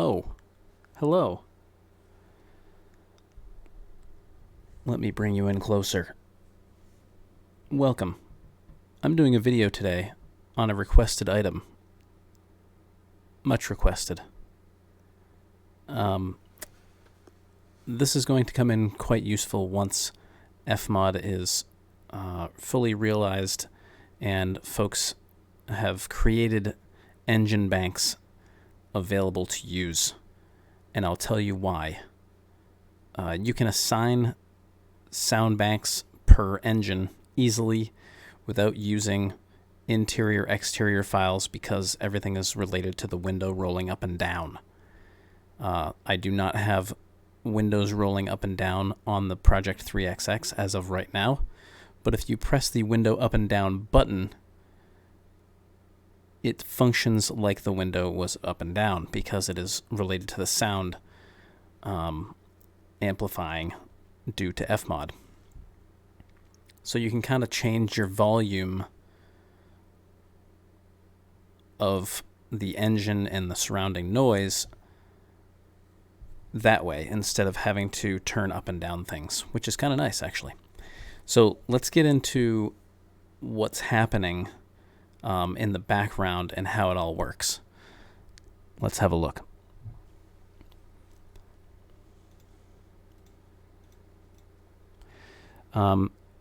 Oh, hello. Let me bring you in closer. Welcome. I'm doing a video today on a requested item. Much requested. This is going to come in quite useful once FMOD is fully realized and folks have created engine banks available to use. And I'll tell you why. You can assign sound banks per engine easily without using interior-exterior files because everything is related to the window rolling up and down. I do not have windows rolling up and down on the Project 3XX as of right now, but if you press the window up and down button, it functions like the window was up and down because it is related to the sound amplifying due to FMOD. So you can kind of change your volume of the engine and the surrounding noise that way instead of having to turn up and down things, which is kind of nice actually. So let's get into what's happening in the background and how it all works. Let's have a look.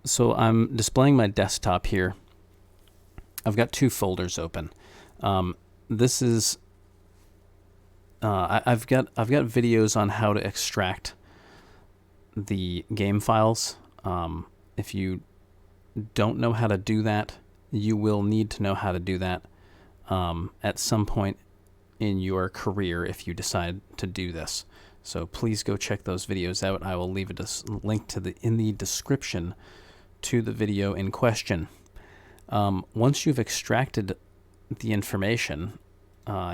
So I'm displaying my desktop here. I've got two folders open. This is I've got videos on how to extract the game files. If you don't know how to do that, you will need to know how to do that at some point in your career if you decide to do this. So please go check those videos out. I will leave a link in the description to the video in question. Once you've extracted the information,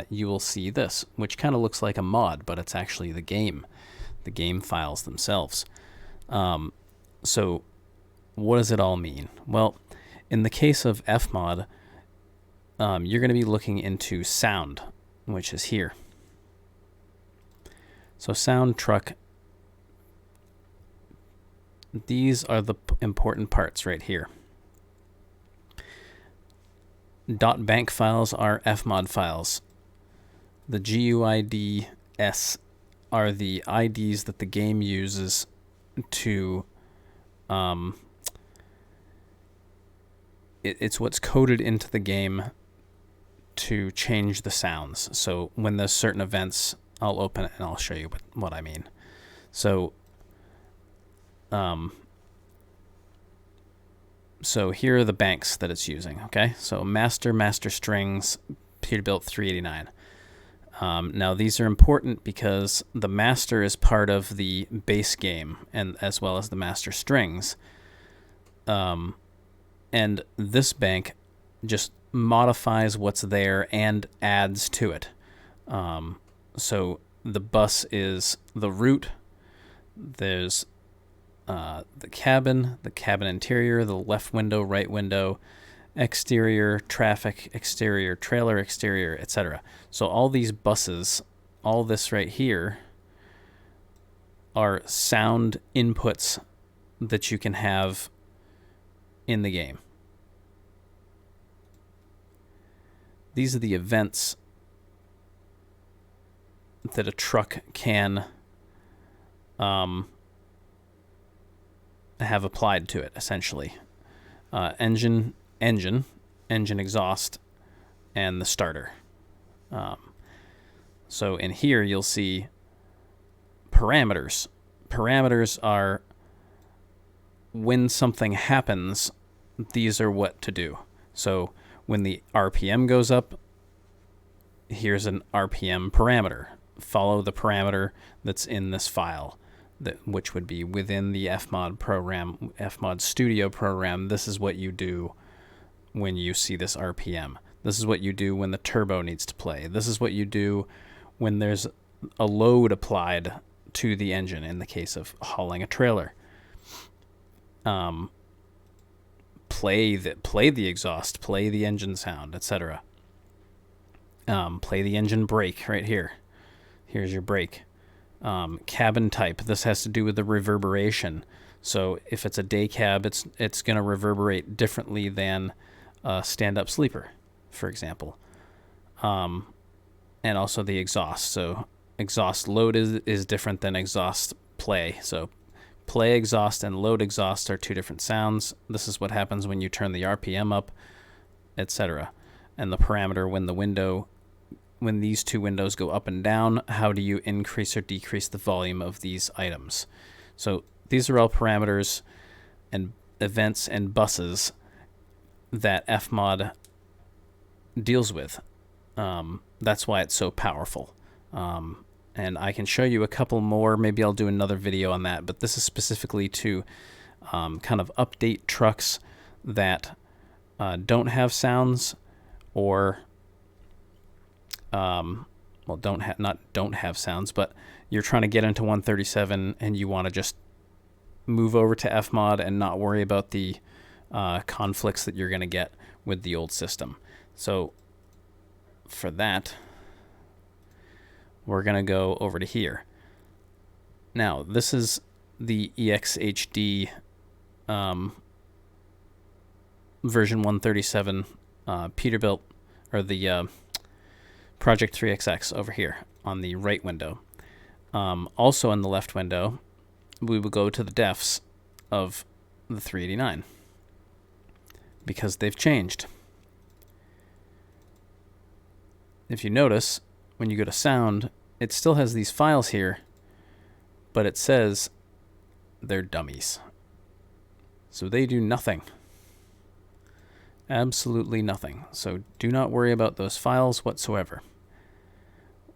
you will see this, which kind of looks like a mod, but it's actually the game files themselves. So what does it all mean? Well, in the case of FMOD, you're going to be looking into sound, which is here. So sound truck, these are the important parts right here. .bank files are FMOD files. The GUIDs are the IDs that the game uses to it's what's coded into the game to change the sounds. So when there's certain events, I'll open it and I'll show you what I mean. So so here are the banks that it's using, okay? So master strings, Peterbilt 389. Now these are important because the master is part of the base game and as well as the master strings. And this bank just modifies what's there and adds to it. So the bus is the root, there's the cabin interior, the left window, right window, exterior, traffic, exterior, trailer, exterior, etc. So all these buses, all this right here, are sound inputs that you can have in the game. These are the events that a truck can have applied to it, essentially. Engine exhaust, and the starter. So in here you'll see parameters. Parameters are when something happens, these are what to do. So when the RPM goes up, here's an RPM parameter. Follow the parameter that's in this file, which would be within the FMOD program, FMOD Studio program. This is what you do when you see this RPM. This is what you do when the turbo needs to play. This is what you do when there's a load applied to the engine in the case of hauling a trailer. Play the exhaust, play the engine sound, etc. Play the engine brake right here. Here's your brake. Cabin type. This has to do with the reverberation. So if it's a day cab, it's going to reverberate differently than a stand-up sleeper, for example. And also the exhaust. So exhaust load is different than exhaust play. So play exhaust and load exhaust are two different sounds. This is what happens when you turn the RPM up, etc. And the parameter when these two windows go up and down, how do you increase or decrease the volume of these items? So these are all parameters and events and buses that FMOD deals with. That's why it's so powerful. And I can show you a couple more. Maybe I'll do another video on that, but this is specifically to kind of update trucks that don't have sounds, or well, don't have sounds, but you're trying to get into 137 and you want to just move over to FMOD and not worry about the conflicts that you're going to get with the old system. So for that, we're going to go over to here. Now, this is the EXHD version 137 Peterbilt, or the Project 3XX over here on the right window. Also in the left window, we will go to the defs of the 389 because they've changed. If you notice, when you go to sound, it still has these files here, but it says they're dummies. So they do nothing. Absolutely nothing. So do not worry about those files whatsoever.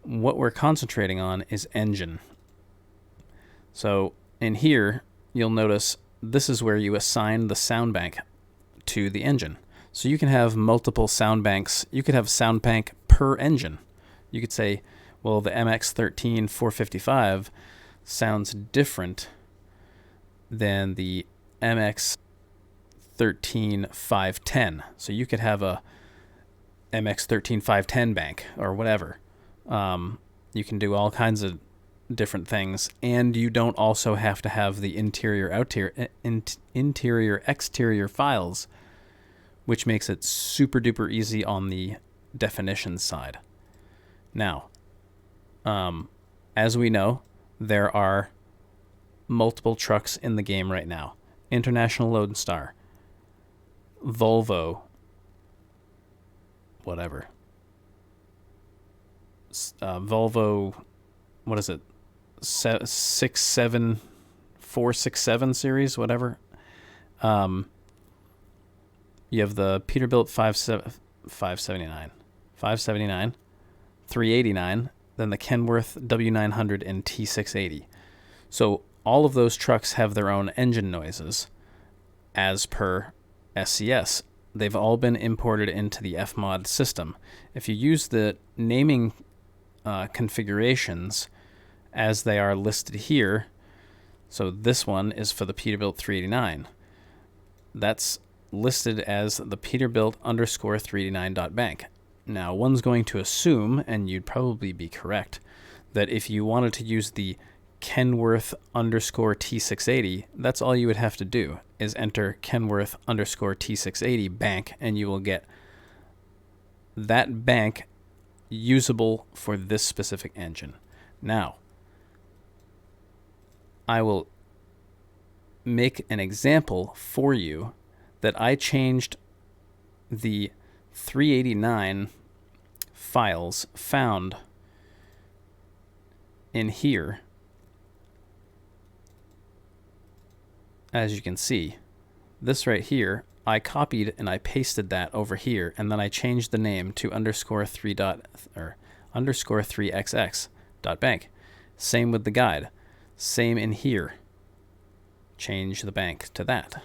What we're concentrating on is engine. So in here, you'll notice this is where you assign the sound bank to the engine. So you can have multiple sound banks. You could have sound bank per engine. You could say, well, the MX-13 455 sounds different than the MX-13 510. So you could have a MX-13 510 bank or whatever. You can do all kinds of different things, and you don't also have to have the interior exterior files, which makes it super duper easy on the definition side. Now, as we know, there are multiple trucks in the game right now. International Lone Star, Volvo, whatever. Volvo, what is it? 467 series, whatever. You have the Peterbilt 579, 389, then the Kenworth W900 and T680. So all of those trucks have their own engine noises as per SCS. They've all been imported into the FMOD system. If you use the naming configurations as they are listed here, so this one is for the Peterbilt 389. That's listed as the Peterbilt _389.bank. Now, one's going to assume, and you'd probably be correct, that if you wanted to use the Kenworth _T680, that's all you would have to do is enter Kenworth _T680 bank, and you will get that bank usable for this specific engine. Now, I will make an example for you that I changed the 389 files found in here. As you can see, this right here, I copied and I pasted that over here, and then I changed the name to _3xx.bank. Same with the guide. Same in here. Change the bank to that.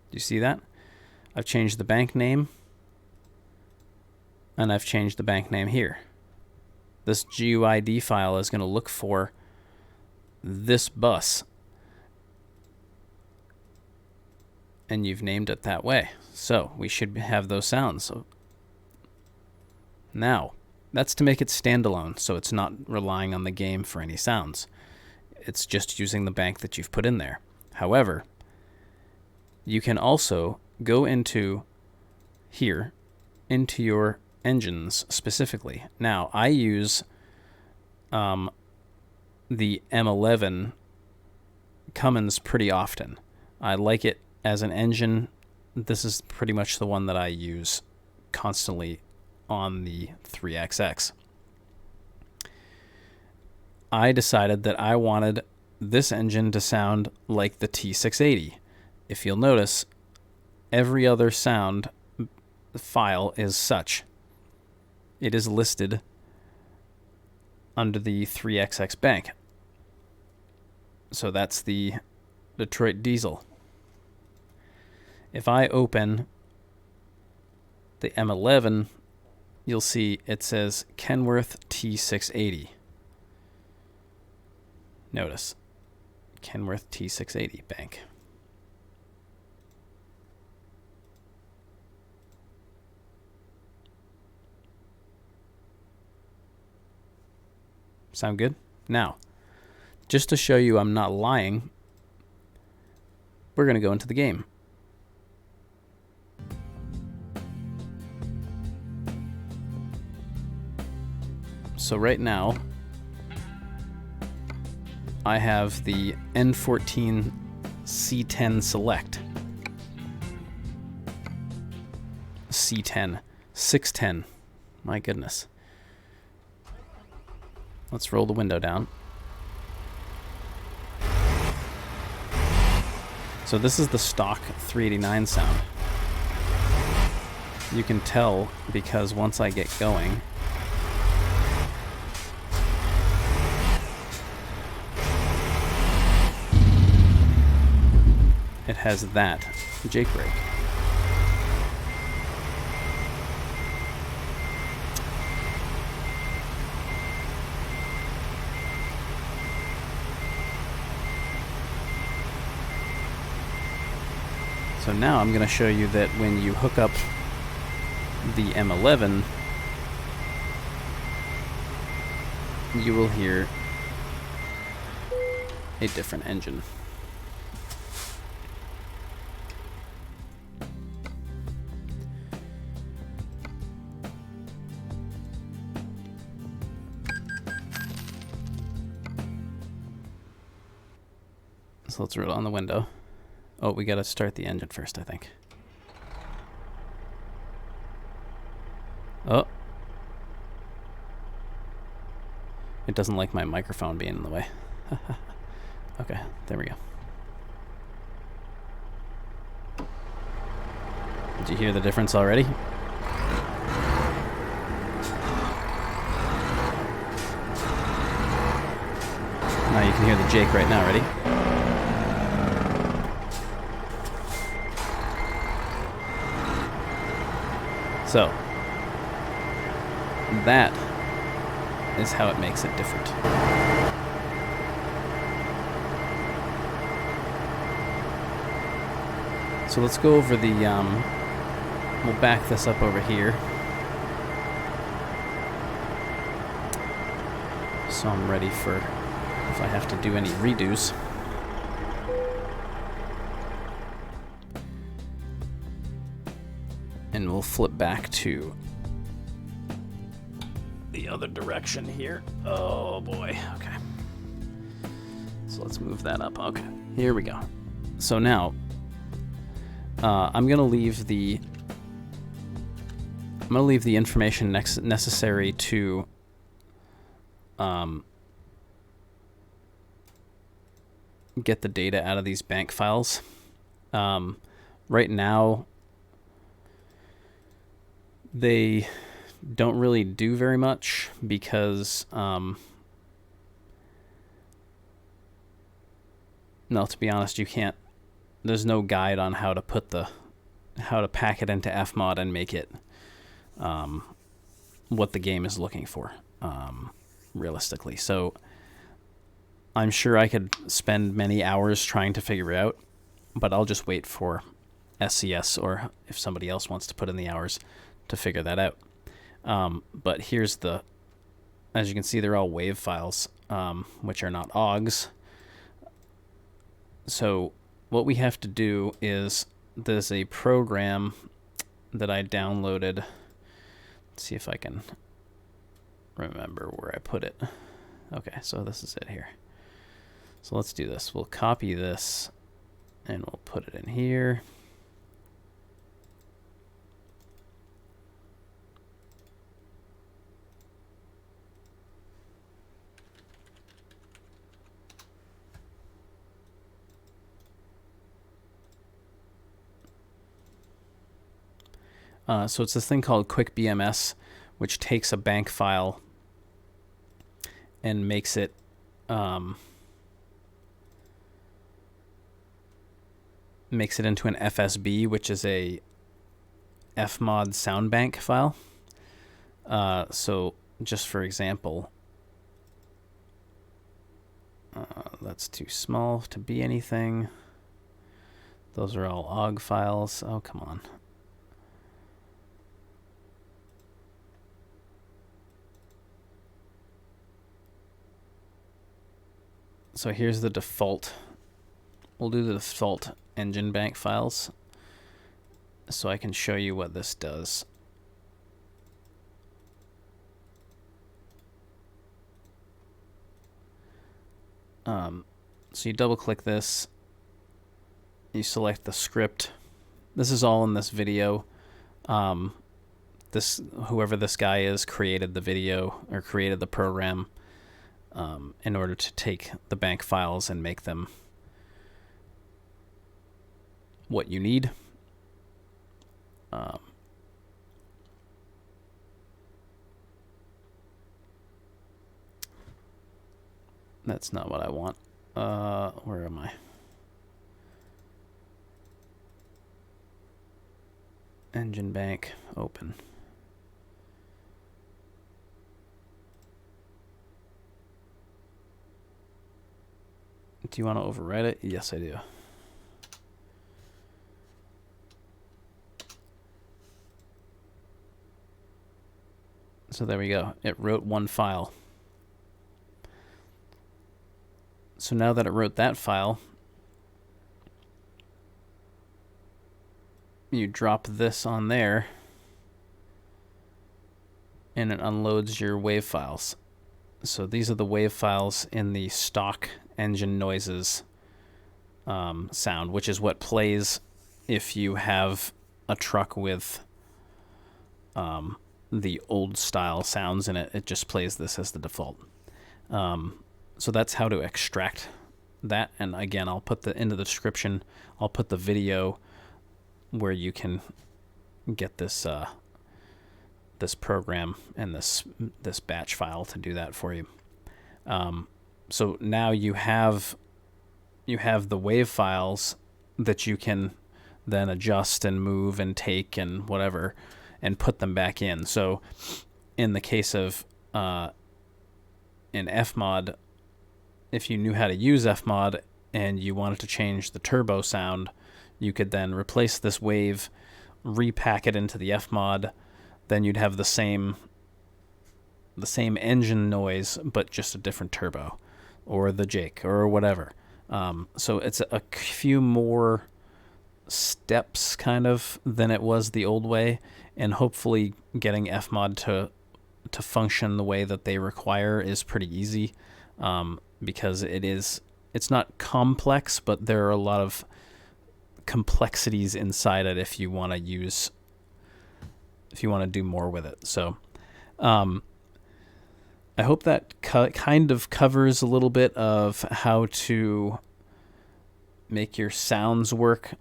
Do you see that? I've changed the bank name, and I've changed the bank name here. This GUID file is going to look for this bus, and you've named it that way. So we should have those sounds. So Now, that's to make it standalone, so it's not relying on the game for any sounds. It's just using the bank that you've put in there. However, you can also go into here, into your engines specifically. Now, I use the M11 Cummins pretty often. I like it as an engine. This is pretty much the one that I use constantly on the 3XX. I decided that I wanted this engine to sound like the T680. If you'll notice, every other sound file is such. It is listed under the 3XX bank. So that's the Detroit diesel. If I open the M11, you'll see it says Kenworth T680. Notice, Kenworth T680 bank. Sound good? Now, just to show you I'm not lying, we're going to go into the game. So right now, I have the N14 C10 Select. C10. 610. My goodness. Let's roll the window down. So this is the stock 389 sound. You can tell because once I get going, it has that Jake brake. So now I'm going to show you that when you hook up the M11, you will hear a different engine. So let's roll on the window. Oh, we gotta start the engine first, I think. Oh. It doesn't like my microphone being in the way. Okay, there we go. Did you hear the difference already? Now you can hear the Jake right now, ready? So, that is how it makes it different. So let's go over the, we'll back this up over here. So I'm ready for if I have to do any redos. And we'll flip back to the other direction here. Oh boy, okay. So let's move that up. Okay, here we go. So now, I'm gonna leave the information necessary to get the data out of these bank files. Right now, they don't really do very much because, no, to be honest, you can't, there's no guide on how to pack it into FMOD and make it, what the game is looking for, realistically. So I'm sure I could spend many hours trying to figure it out, but I'll just wait for SCS or if somebody else wants to put in the hours to figure that out. But here's the, as you can see, they're all WAV files, which are not OGs. So what we have to do is, there's a program that I downloaded. Let's see if I can remember where I put it. Okay, so this is it here. So let's do this. We'll copy this and we'll put it in here. So it's this thing called Quick BMS, which takes a bank file and makes it into an FSB, which is a FMOD sound bank file. So just for example, that's too small to be anything. Those are all OGG files. Oh, come on. So here's the default. We'll do the default engine bank files so I can show you what this does. So you double click this, you select the script. This is all in this video. Whoever this guy is created the video, or created the program, in order to take the bank files and make them what you need. That's not what I want. Where am I? Engine bank, open. Do you want to overwrite it? Yes, I do. So there we go. It wrote one file. So now that it wrote that file, you drop this on there and it unloads your WAV files. So these are the WAV files in the stock engine noises sound, which is what plays if you have a truck with the old style sounds in it. It just plays this as the default. So that's how to extract that. And again, I'll put into the description, I'll put the video where you can get this this program and this batch file to do that for you. So now you have the WAV files that you can then adjust and move and take and whatever and put them back in. So in the case of in FMOD, if you knew how to use FMOD and you wanted to change the turbo sound, you could then replace this wave, repack it into the FMOD, then you'd have the same engine noise, but just a different turbo, or the Jake, or whatever. So it's a few more steps, kind of, than it was the old way, and hopefully getting FMOD to function the way that they require is pretty easy, because it's not complex, but there are a lot of complexities inside it if you want to do more with it. So I hope that kind of covers a little bit of how to make your sounds work,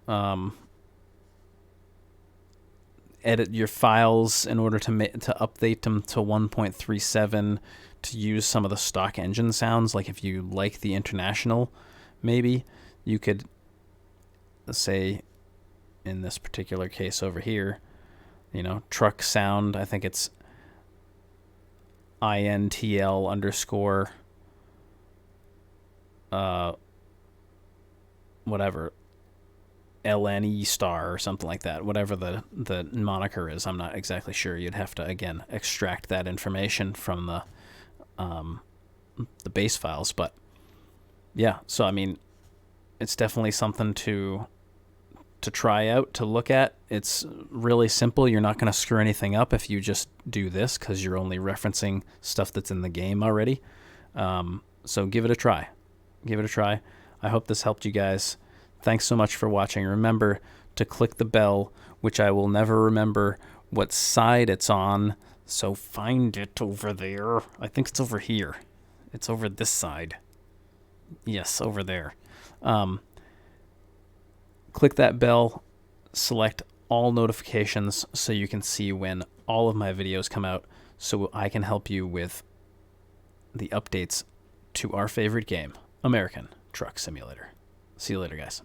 edit your files in order to update them to 1.37 to use some of the stock engine sounds. Like if you like the International, maybe you could say in this particular case over here, truck sound, I think it's INTL underscore whatever. LNE star or something like that, whatever the moniker is. I'm not exactly sure. You'd have to, again, extract that information from the base files. But yeah, so I mean, it's definitely something to try out, to look at. It's really simple. You're not going to screw anything up if you just do this, because you're only referencing stuff that's in the game already. So give it a try. Give it a try. I hope this helped you guys. Thanks so much for watching. Remember to click the bell, which I will never remember what side it's on. So find it over there. I think it's over here. It's over this side. Yes, over there. Click that bell, select all notifications so you can see when all of my videos come out, so I can help you with the updates to our favorite game, American Truck Simulator. See you later, guys.